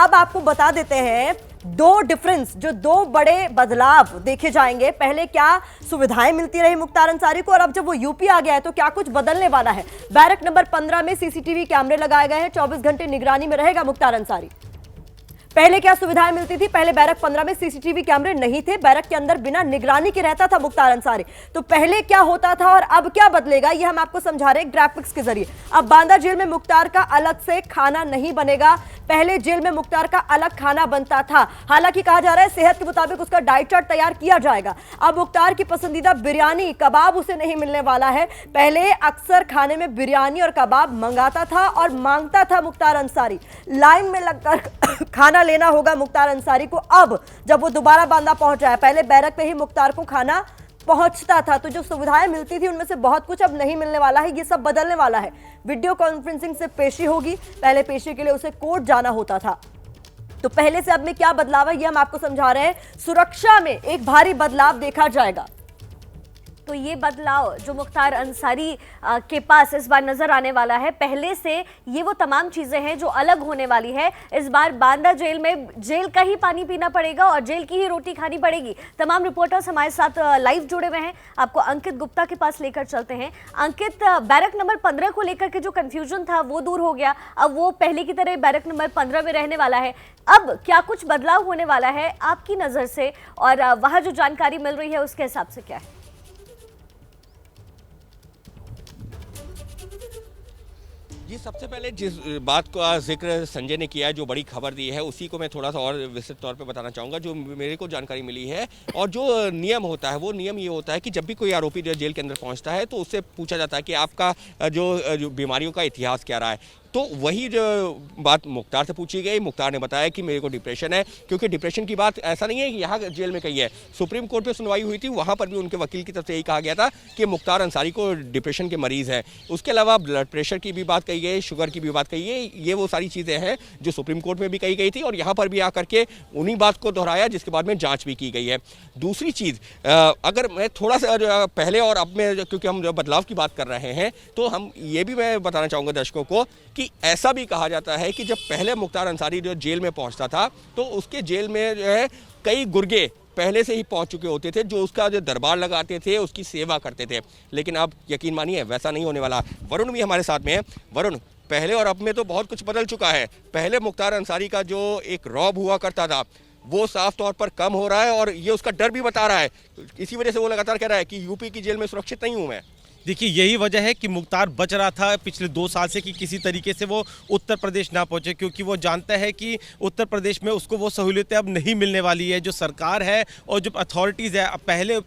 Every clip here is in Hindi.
अब आपको बता देते हैं दो डिफरेंस, जो दो बड़े बदलाव देखे जाएंगे। पहले क्या सुविधाएं मिलती रही मुख्तार अंसारी को, और अब जब वो यूपी आ गया है तो क्या कुछ बदलने वाला है। बैरक नंबर 15 में सीसीटीवी कैमरे लगाए गए हैं, 24 घंटे निगरानी में रहेगा मुख्तार अंसारी। पहले क्या सुविधाएं मिलती थी? पहले बैरक 15 में सीसीटीवी कैमरे नहीं थे, बैरक के अंदर बिना निगरानी के रहता था मुख्तार अंसारी। तो पहले क्या होता था और अब क्या बदलेगा, ये हम आपको समझा रहे हैं ग्राफिक्स के जरिए। अब बांदा जेल में मुख्तार का अलग से खाना नहीं बनेगा, पहले जेल में मुख्तार का अलग खाना बनता था। हालांकि कहा जा रहा है सेहत के मुताबिक उसका डाइट चार्ट तैयार किया जाएगा। अब मुख्तार की पसंदीदा बिरयानी कबाब उसे नहीं मिलने वाला है। पहले अक्सर खाने में बिरयानी और कबाब मंगाता था और मांगता था मुख्तार अंसारी, लाइन में लगकर खाना लेना होगा मुख्तार अंसारी को। अब जब वो दोबारा बांदा पहुंचा है, पहले बैरक पे ही मुख्तार को खाना पहुंचता था, तो जो सुविधाएं मिलती थी उनमें से बहुत कुछ अब नहीं मिलने वाला है। ये सब बदलने वाला है। वीडियो कॉन्फ्रेंसिंग से पेशी होगी, पहले पेशी के लिए उसे कोर्ट जाना होता था। तो पहले से अब में क्या बदलाव है ये हम आपको समझा रहे हैं। सुरक्षा में एक भारी बदलाव देखा जाएगा। तो ये बदलाव जो मुख्तार अंसारी के पास इस बार नजर आने वाला है, पहले से ये वो तमाम चीजें हैं जो अलग होने वाली है। इस बार बांदा जेल में जेल का ही पानी पीना पड़ेगा और जेल की ही रोटी खानी पड़ेगी। तमाम रिपोर्टर्स हमारे साथ लाइव जुड़े हुए हैं, आपको अंकित गुप्ता के पास लेकर चलते हैं। अंकित, बैरक नंबर 15 को लेकर के जो कंफ्यूजन था वो दूर हो गया, अब वो पहले की तरह बैरक नंबर 15 में रहने वाला है। अब क्या कुछ बदलाव होने वाला है आपकी नजर से, और वहां जो जानकारी मिल रही है उसके हिसाब से क्या है? जी, सबसे पहले जिस बात का जिक्र संजय ने किया है, जो बड़ी खबर दी है, उसी को मैं थोड़ा सा और विस्तृत तौर पे बताना चाहूँगा। जो मेरे को जानकारी मिली है और जो नियम होता है, वो नियम ये होता है कि जब भी कोई आरोपी जो जेल के अंदर पहुँचता है तो उससे पूछा जाता है कि आपका जो बीमारियों का इतिहास क्या रहा है। तो वही जो बात मुख्तार से पूछी गई, मुख्तार ने बताया कि मेरे को डिप्रेशन है, क्योंकि डिप्रेशन की बात ऐसा नहीं है कि यहाँ जेल में कही है, सुप्रीम कोर्ट पे सुनवाई हुई थी, वहाँ पर भी उनके वकील की तरफ से यही कहा गया था कि मुख्तार अंसारी को डिप्रेशन के मरीज़ हैं। उसके अलावा ब्लड प्रेशर की भी बात कही गई, शुगर की भी बात कही गई। ये वो सारी चीज़ें हैं जो सुप्रीम कोर्ट में भी कही गई थी और यहाँ पर भी आकर के उन्हीं बात को दोहराया, जिसके बाद में जाँच भी की गई है। दूसरी चीज़, अगर मैं थोड़ा सा पहले और अब में, क्योंकि हम बदलाव की बात कर रहे हैं, तो हम ये भी मैं बताना चाहूँगा दर्शकों को कि ऐसा भी कहा जाता है कि जब पहले मुख्तार अंसारी जो जेल में पहुंचता था तो उसके जेल में जो है कई गुर्गे पहले से ही पहुंच चुके होते थे, जो उसका जो दरबार लगाते थे, उसकी सेवा करते थे। लेकिन अब यकीन मानिए वैसा नहीं होने वाला। वरुण भी हमारे साथ में है। वरुण, पहले और अब में तो बहुत कुछ बदल चुका है। पहले मुख्तार अंसारी का जो एक रौब हुआ करता था वो साफ तौर पर कम हो रहा है और ये उसका डर भी बता रहा है। इसी वजह से वो लगातार कह रहा है कि यूपी की जेल में सुरक्षित नहीं हूँ मैं। देखिए, यही वजह है कि मुख्तार बच रहा था पिछले 2 साल से कि किसी तरीके से वो उत्तर प्रदेश ना पहुंचे, क्योंकि वो जानता है कि उत्तर प्रदेश में उसको वो सहूलियतें अब नहीं मिलने वाली है। जो सरकार है और जो अथॉरिटीज़ है,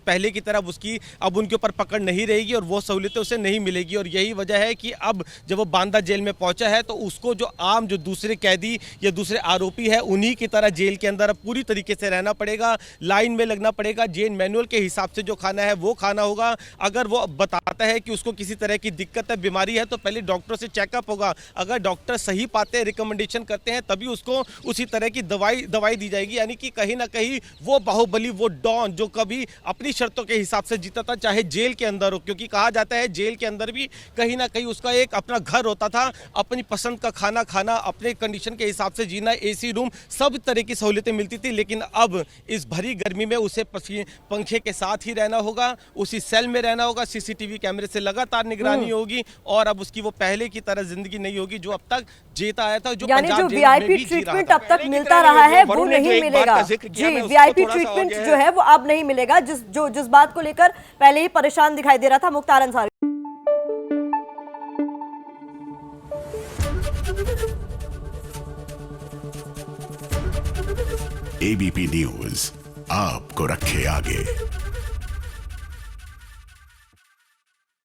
पहले की तरह उसकी अब उनके ऊपर पकड़ नहीं रहेगी और वो सहूलियतें उसे नहीं मिलेगी। और यही वजह है कि अब जब वो बांदा जेल में पहुंचा है तो उसको जो आम जो दूसरे कैदी या दूसरे आरोपी है उन्हीं की तरह जेल के अंदर अब पूरी तरीके से रहना पड़ेगा, लाइन में लगना पड़ेगा, जेल मैनुअल के हिसाब से जो खाना है वो खाना होगा। अगर वो बताता है कि उसको किसी तरह की दिक्कत है, बीमारी है, तो पहले डॉक्टर से चेकअप होगा। अगर डॉक्टर सही पाते हैं, रिकमेंडेशन करते हैं, तभी उसको उसी तरह की दवाई दी जाएगी। यानी कि कहीं ना कहीं वो बाहुबली, वो डॉन जो कभी अपनी शर्तों के हिसाब से जीता था, चाहे जेल के अंदर हो, क्योंकि कहा जाता है जेल के अंदर भी कहीं ना कहीं उसका एक अपना घर होता था, अपनी पसंद का खाना खाना, अपने कंडीशन के हिसाब से जीना, एसी रूम, सब तरह की सहूलियतें मिलती थी। लेकिन अब इस भरी गर्मी में उसे पंखे के साथ ही रहना होगा, उसी सेल में रहना होगा, सीसीटीवी कैमरे से लगातार निगरानी होगी और अब उसकी वो पहले की तरह जिंदगी नहीं होगी जो अब तक जीता आया था। जो यानी जो वीआईपी ट्रीटमेंट अब तक मिलता रहा है वो नहीं मिलेगा। जी, वीआईपी ट्रीटमेंट जो है वो अब नहीं मिलेगा, जिस बात को लेकर पहले ही परेशान दिखाई दे रहा था मुख्तार अंसारी। एबीपी न्यूज आपको रखे आगे।